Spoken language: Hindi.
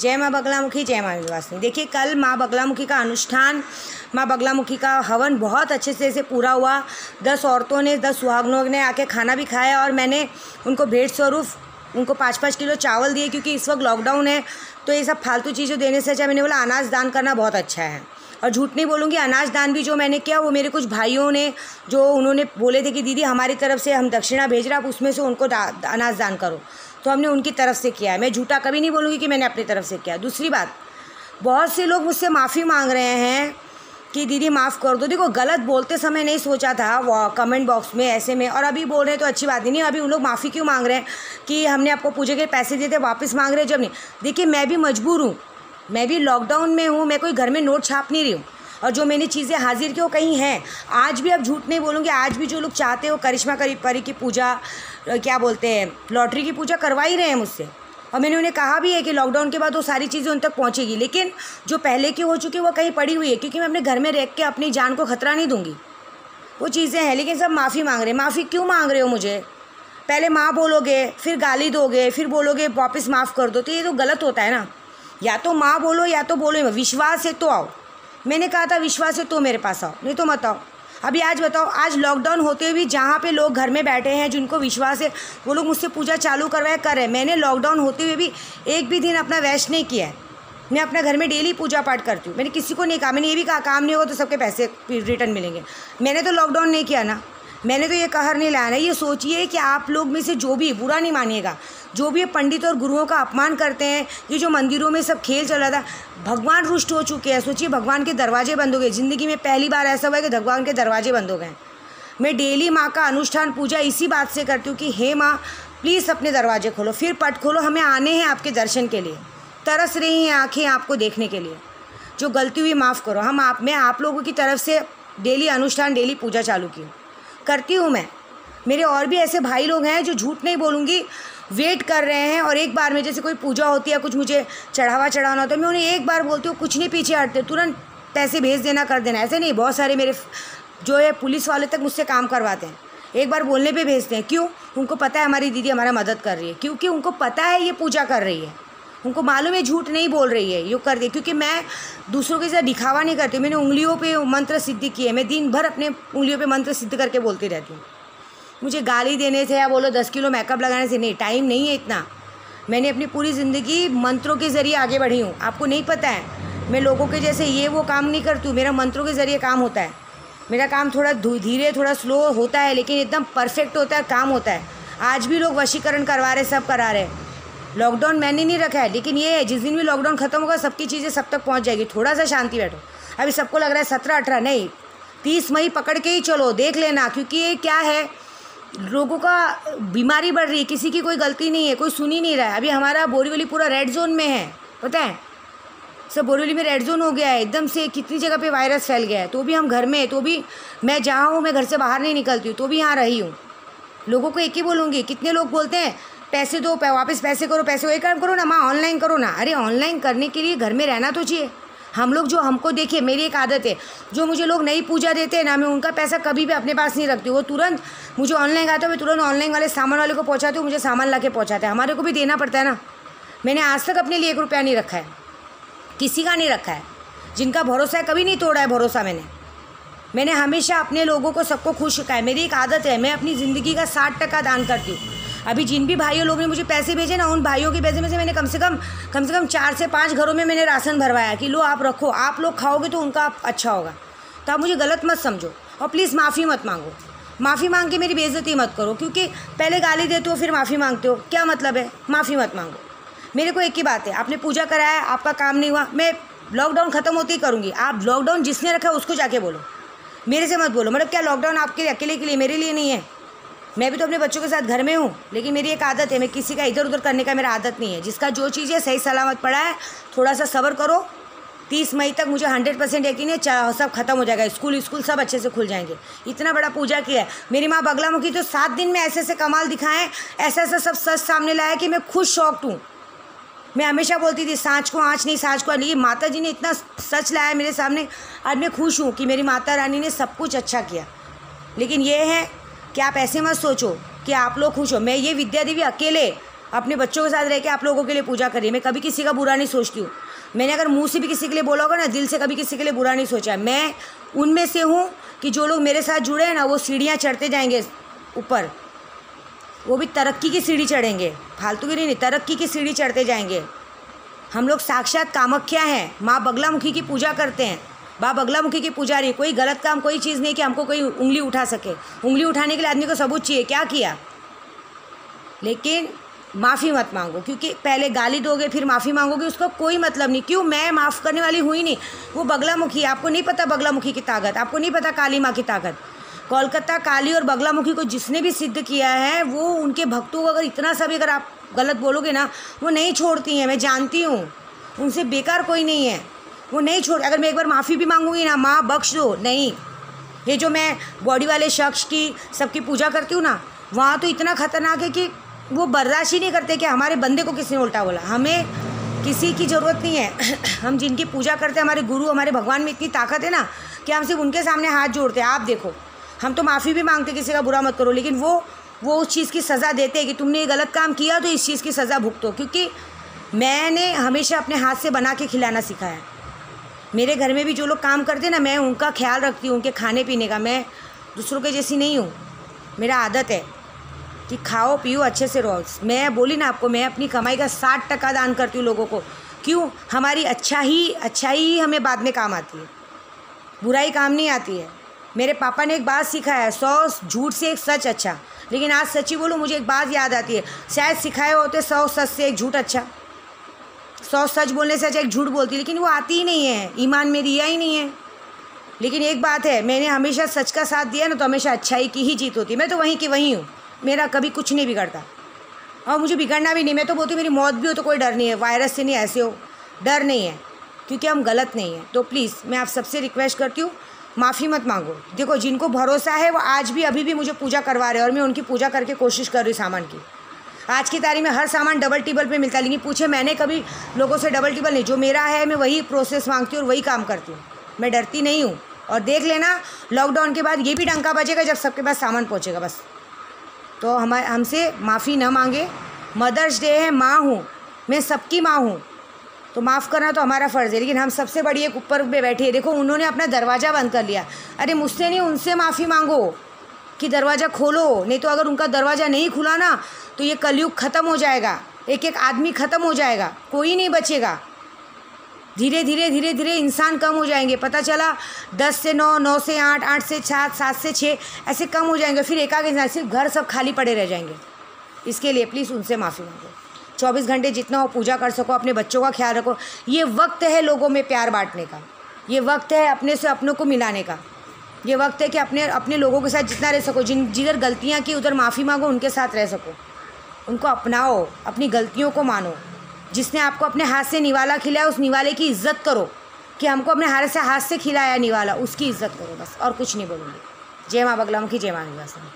जय माँ बगलामुखी, जय माँ विंध्यवासिनी। देखिए कल माँ बगलामुखी का अनुष्ठान, माँ बगलामुखी का हवन बहुत अच्छे से पूरा हुआ। 10 औरतों ने, 10 सुहागनों ने आके खाना भी खाया और मैंने उनको भेंट स्वरूप उनको 5-5 किलो चावल दिए, क्योंकि इस वक्त लॉकडाउन है तो ये सब फालतू चीज़ें देने से अच्छा मैंने बोला अनाज दान करना बहुत अच्छा है। और झूठ नहीं बोलूँगी, अनाज दान भी जो मैंने किया वो मेरे कुछ भाइयों ने, जो उन्होंने बोले थे कि दीदी हमारी तरफ से हम दक्षिणा भेज रहे, आप उसमें से उनको अनाज दान करो, तो हमने उनकी तरफ से किया है। मैं झूठा कभी नहीं बोलूँगी कि मैंने अपनी तरफ से किया। दूसरी बात, बहुत से लोग मुझसे माफ़ी मांग रहे हैं कि दीदी माफ़ कर दो। देखो गलत बोलते समय नहीं सोचा था वो कमेंट बॉक्स में ऐसे में, और अभी बोल रहे हैं तो अच्छी बात नहीं। अभी उन लोग माफ़ी क्यों मांग रहे हैं कि हमने आपको पूजे के पैसे दिए थे वापस मांग रहे हैं, जब नहीं। देखिए मैं भी मजबूर हूँ, मैं भी लॉकडाउन में हूँ, मैं कोई घर में नोट छाप नहीं रही हूँ, और जो मैंने चीज़ें हाजिर की वो कहीं हैं। आज भी अब झूठ नहीं बोलूँगी, आज भी जो लोग चाहते हो करिश्मा परी की पूजा, क्या बोलते हैं, लॉटरी की पूजा करवा ही रहे हैं मुझसे, और मैंने उन्हें कहा भी है कि लॉकडाउन के बाद वो सारी चीज़ें उन तक पहुँचेगी। लेकिन जो पहले की हो चुकी है वो कहीं पड़ी हुई है, क्योंकि मैं अपने घर में रह के अपनी जान को खतरा नहीं दूंगी। वो चीज़ें हैं, लेकिन सब माफ़ी मांग रहे हैं। माफ़ी क्यों मांग रहे हो मुझे? पहले माँ बोलोगे, फिर गाली दोगे, फिर बोलोगे वापस माफ़ कर दो, तो ये तो गलत होता है ना। या तो माँ बोलो या तो बोलो, विश्वास है तो आओ। मैंने कहा था विश्वास है तो मेरे पास आओ, नहीं तो मत आओ। अभी आज बताओ, आज लॉकडाउन होते हुए भी जहाँ पे लोग घर में बैठे हैं, जिनको विश्वास है, वो लोग मुझसे पूजा चालू करवाए कर रहे हैं। मैंने लॉकडाउन होते हुए भी एक भी दिन अपना वेस्ट नहीं किया है। मैं अपने घर में डेली पूजा पाठ करती हूँ। मैंने किसी को नहीं कहा, मैंने ये भी कहा काम नहीं होगा तो सबके पैसे रिटर्न मिलेंगे। मैंने तो लॉकडाउन नहीं किया ना, मैंने तो ये कहर नहीं लाया ना। ये सोचिए कि आप लोग में से जो भी, बुरा नहीं मानिएगा, जो भी पंडित और गुरुओं का अपमान करते हैं, ये जो मंदिरों में सब खेल चल रहा था, भगवान रुष्ट हो चुके हैं। सोचिए भगवान के दरवाजे बंद हो गए। ज़िंदगी में पहली बार ऐसा हुआ है कि भगवान के दरवाजे बंद हो गए। मैं डेली माँ का अनुष्ठान पूजा इसी बात से करती हूँ कि हे माँ प्लीज़ अपने दरवाजे खोलो, फिर पट खोलो, हमें आने हैं आपके दर्शन के लिए, तरस रही हैं आँखें आपको देखने के लिए। जो गलती हुई माफ़ करो। मैं आप लोगों की तरफ से डेली अनुष्ठान, डेली पूजा चालू की करती हूँ मैं। मेरे और भी ऐसे भाई लोग हैं जो, झूठ नहीं बोलूँगी, वेट कर रहे हैं, और एक बार में जैसे कोई पूजा होती है, कुछ मुझे चढ़ाना होता है, मैं उन्हें एक बार बोलती हूँ, कुछ नहीं पीछे हटते, तुरंत पैसे भेज देना, कर देना। ऐसे नहीं, बहुत सारे मेरे जो है पुलिस वाले तक मुझसे काम करवाते हैं, एक बार बोलने पे भेजते हैं। क्यों? उनको पता है हमारी दीदी हमारा मदद कर रही है, क्योंकि उनको पता है ये पूजा कर रही है, उनको मालूम है झूठ नहीं बोल रही है, ये कर दे। क्योंकि मैं दूसरों के साथ दिखावा नहीं करती, मैंने उंगलियों पे मंत्र सिद्धि की है। मैं दिन भर अपने उंगलियों पे मंत्र सिद्ध करके बोलती रहती हूँ। मुझे गाली देने से या बोलो 10 किलो मेकअप लगाने से नहीं, टाइम नहीं है इतना। मैंने अपनी पूरी ज़िंदगी मंत्रों के ज़रिए आगे बढ़ी हूँ। आपको नहीं पता है, मैं लोगों के जैसे ये वो काम नहीं करती हूँ, मेरा मंत्रों के ज़रिए काम होता है। मेरा काम थोड़ा धीरे, थोड़ा स्लो होता है, लेकिन एकदम परफेक्ट होता है, काम होता है। आज भी लोग वशीकरण करवा रहे, सब करा रहे। लॉकडाउन मैंने नहीं रखा है, लेकिन ये है जिस दिन भी लॉकडाउन ख़त्म होगा सबकी चीज़ें सब तक पहुँच जाएगी। थोड़ा सा शांति बैठो। अभी सबको लग रहा है 17-18 नहीं, 30 मई पकड़ के ही चलो, देख लेना। क्योंकि ये क्या है, लोगों का बीमारी बढ़ रही है, किसी की कोई गलती नहीं है, कोई सुन ही नहीं रहा है। अभी हमारा बोरीवली पूरा रेड जोन में है, पता है, सब बोरीवली में रेड जोन हो गया है एकदम से। कितनी जगह पे वायरस फैल गया है, तो भी हम घर में, तो भी मैं जहाँ हूँ, मैं घर से बाहर नहीं निकलती हूँ, तो भी यहाँ रही हूँ। लोगों को एक ही बोलूँगी, कितने लोग बोलते हैं पैसे दो, वापस पैसे करो, पैसे एक काम करो ना माँ, ऑनलाइन करो ना। अरे ऑनलाइन करने के लिए घर में रहना तो चाहिए। हम लोग जो, हमको देखिए, मेरी एक आदत है, जो मुझे लोग नई पूजा देते हैं ना, मैं उनका पैसा कभी भी अपने पास नहीं रखती। वो तुरंत मुझे ऑनलाइन आता है, मैं तुरंत ऑनलाइन वाले सामान वाले को पहुँचाती हूँ, मुझे सामान ला के पहुँचाते हैं। हमारे को भी देना पड़ता है ना। मैंने आज तक अपने लिए 1 रुपया नहीं रखा है, किसी का नहीं रखा है। जिनका भरोसा है कभी नहीं तोड़ा है भरोसा मैंने हमेशा अपने लोगों को, सबको खुश रखा है। मेरी एक आदत है, मैं अपनी ज़िंदगी का 60% दान करती हूँ। अभी जिन भी भाइयों लोगों ने मुझे पैसे भेजे ना, उन भाइयों के पैसे में से मैंने कम से कम 4 से 5 घरों में मैंने राशन भरवाया कि लो आप रखो, आप लोग खाओगे तो उनका अच्छा होगा। तो आप मुझे गलत मत समझो, और प्लीज़ माफ़ी मत मांगो। माफ़ी मांग के मेरी बेइज्जती मत करो, क्योंकि पहले गाली देते हो फिर माफ़ी मांगते हो, क्या मतलब है? माफ़ी मत मांगो। मेरे को एक ही बात है, आपने पूजा कराया, आपका काम नहीं हुआ, मैं लॉकडाउन ख़त्म होते ही करूँगी। आप लॉकडाउन जिसने रखा है उसको जाके बोलो, मेरे से मत बोलो। मतलब क्या लॉकडाउन आपके अकेले के लिए, मेरे लिए नहीं है। मैं भी तो अपने बच्चों के साथ घर में हूँ, लेकिन मेरी एक आदत है, मैं किसी का इधर उधर करने का मेरा आदत नहीं है। जिसका जो चीज़ है सही सलामत पड़ा है, थोड़ा सा सब्र करो। 30 मई तक मुझे 100% यकीन है सब खत्म हो जाएगा, स्कूल सब अच्छे से खुल जाएंगे। इतना बड़ा पूजा किया है मेरी माँ बगलामुखी, तो 7 दिन में ऐसे कमाल दिखाएं, ऐसा सब सच सामने लाया कि मैं खुद शॉक्ड हूँ। मैं हमेशा बोलती थी सांच को आँच नहीं, सांच को नहीं। माता जी ने इतना सच लाया मेरे सामने, आज मैं खुश हूँ कि मेरी माता रानी ने सब कुछ अच्छा किया। लेकिन ये है कि आप ऐसे मत सोचो कि आप लोग खुश हो। मैं ये विद्या देवी अकेले अपने बच्चों के साथ रह के आप लोगों के लिए पूजा करिए। मैं कभी किसी का बुरा नहीं सोचती हूँ। मैंने अगर मुंह से भी किसी के लिए बोला होगा ना, दिल से कभी किसी के लिए बुरा नहीं सोचा है। मैं उनमें से हूँ कि जो लोग मेरे साथ जुड़े हैं ना, वो सीढ़ियाँ चढ़ते जाएंगे ऊपर, वो भी तरक्की की सीढ़ी चढ़ेंगे, फालतू की नहीं, तरक्की की सीढ़ी चढ़ते जाएंगे। हम लोग साक्षात कामाख्या हैं, माँ बगलामुखी की पूजा करते हैं, माँ बगलामुखी की पुजारी। कोई गलत काम, कोई चीज़ नहीं कि हमको कोई उंगली उठा सके। उंगली उठाने के लिए आदमी को सबूत चाहिए, क्या किया। लेकिन माफ़ी मत मांगो, क्योंकि पहले गाली दोगे फिर माफ़ी मांगोगे, उसका कोई मतलब नहीं। क्यों, मैं माफ़ करने वाली हुई नहीं, वो बगलामुखी। आपको नहीं पता बगलामुखी की ताकत, आपको नहीं पता काली माँ की ताकत। कोलकाता काली और बगलामुखी को जिसने भी सिद्ध किया है, वो उनके भक्तों को अगर इतना सा भी अगर आप गलत बोलोगे ना, वो नहीं छोड़ती हैं। मैं जानती हूँ, उनसे बेकार कोई नहीं है, वो नहीं छोड़। अगर मैं एक बार माफ़ी भी मांगूंगी ना, माँ बख्श दो, नहीं। ये जो मैं बॉडी वाले शख्स की सबकी पूजा करती हूँ ना, वहाँ तो इतना खतरनाक है कि वो बर्दाश्त ही नहीं करते कि हमारे बंदे को किसी ने उल्टा बोला। हमें किसी की ज़रूरत नहीं है। हम जिनकी पूजा करते हैं, हमारे गुरु, हमारे भगवान में इतनी ताकत है ना कि हम सिर्फ उनके सामने हाथ जोड़ते हैं। आप देखो, हम तो माफ़ी भी मांगते, किसी का बुरा मत करो, लेकिन वो उस चीज़ की सज़ा देते हैं कि तुमने ये गलत काम किया तो इस चीज़ की सज़ा भुगतो। क्योंकि मैंने हमेशा अपने हाथ से बना के खिलाना सीखा है। मेरे घर में भी जो लोग काम करते हैं ना, मैं उनका ख्याल रखती हूँ, उनके खाने पीने का। मैं दूसरों के जैसी नहीं हूँ। मेरा आदत है कि खाओ पियो अच्छे से रहो। मैं बोली ना आपको, मैं अपनी कमाई का 60% दान करती हूँ लोगों को। क्यों, हमारी अच्छाई हमें बाद में काम आती है, बुराई काम नहीं आती है। मेरे पापा ने एक बात सिखाया है, 100 झूठ से एक सच अच्छा। लेकिन आज सच्ची बोलूँ, मुझे एक बात याद आती है, शायद सिखाए होते 100 सच से एक झूठ अच्छा। 100 सच बोलने से अच्छा एक झूठ बोलती, लेकिन वो आती ही नहीं है, ईमान में दिया ही नहीं है। लेकिन एक बात है, मैंने हमेशा सच का साथ दिया ना, तो हमेशा अच्छाई की ही जीत होती है। मैं तो वहीं की वहीं हूँ, मेरा कभी कुछ नहीं बिगड़ता और मुझे बिगड़ना भी नहीं। मैं तो बोलती हूँ मेरी मौत भी हो तो कोई डर नहीं है, वायरस से नहीं, ऐसे हो डर नहीं है, क्योंकि हम गलत नहीं हैं। तो प्लीज़ मैं आप सबसे रिक्वेस्ट करती हूँ, माफ़ी मत मांगो। देखो, जिनको भरोसा है वो आज भी अभी भी मुझे पूजा करवा रहे हैं और मैं उनकी पूजा करके कोशिश कर रही हूँ सामान की। आज की तारीख में हर सामान डबल टिबल पे मिलता है, लेकिन पूछे मैंने कभी लोगों से डबल टिबल नहीं। जो मेरा है मैं वही प्रोसेस मांगती हूँ और वही काम करती हूँ। मैं डरती नहीं हूँ। और देख लेना, लॉकडाउन के बाद ये भी डंका बजेगा जब सबके पास सामान पहुँचेगा। बस तो हमसे माफ़ी न मांगे। मदर्स डे है, माँ हूँ मैं, सबकी माँ हूँ, तो माफ़ करना तो हमारा फ़र्ज़ है। लेकिन हम सबसे बड़ी एक ऊपर पे बैठी है, देखो उन्होंने अपना दरवाज़ा बंद कर लिया। अरे मुझसे नहीं, उनसे माफ़ी मांगो कि दरवाज़ा खोलो। नहीं तो अगर उनका दरवाज़ा नहीं खुला ना, तो ये कलयुग ख़त्म हो जाएगा, एक एक आदमी ख़त्म हो जाएगा, कोई नहीं बचेगा। धीरे धीरे इंसान कम हो जाएंगे। पता चला 10 से 9, 9 से 8, 8 से 7, 7 से 6 ऐसे कम हो जाएंगे। फिर एक इंसान, सिर्फ घर सब खाली पड़े रह जाएंगे। इसके लिए प्लीज़ उनसे माफ़ी मांगो। 24 घंटे जितना हो पूजा कर सको, अपने बच्चों का ख्याल रखो। ये वक्त है लोगों में प्यार बांटने का, ये वक्त है अपने से अपनों को मिलाने का, ये वक्त है कि अपने लोगों के साथ जितना रह सको, जिधर गलतियाँ की उधर माफ़ी मांगो, उनके साथ रह सको, उनको अपनाओ, अपनी गलतियों को मानो। जिसने आपको अपने हाथ से निवाला खिलाया, उस निवाले की इज़्ज़त करो कि हमको अपने हाथ से खिलाया निवाला, उसकी इज़्ज़त करो। बस और कुछ नहीं बोलूँगी। जय माँ बगलामुखी, जय माँ निवासिनी।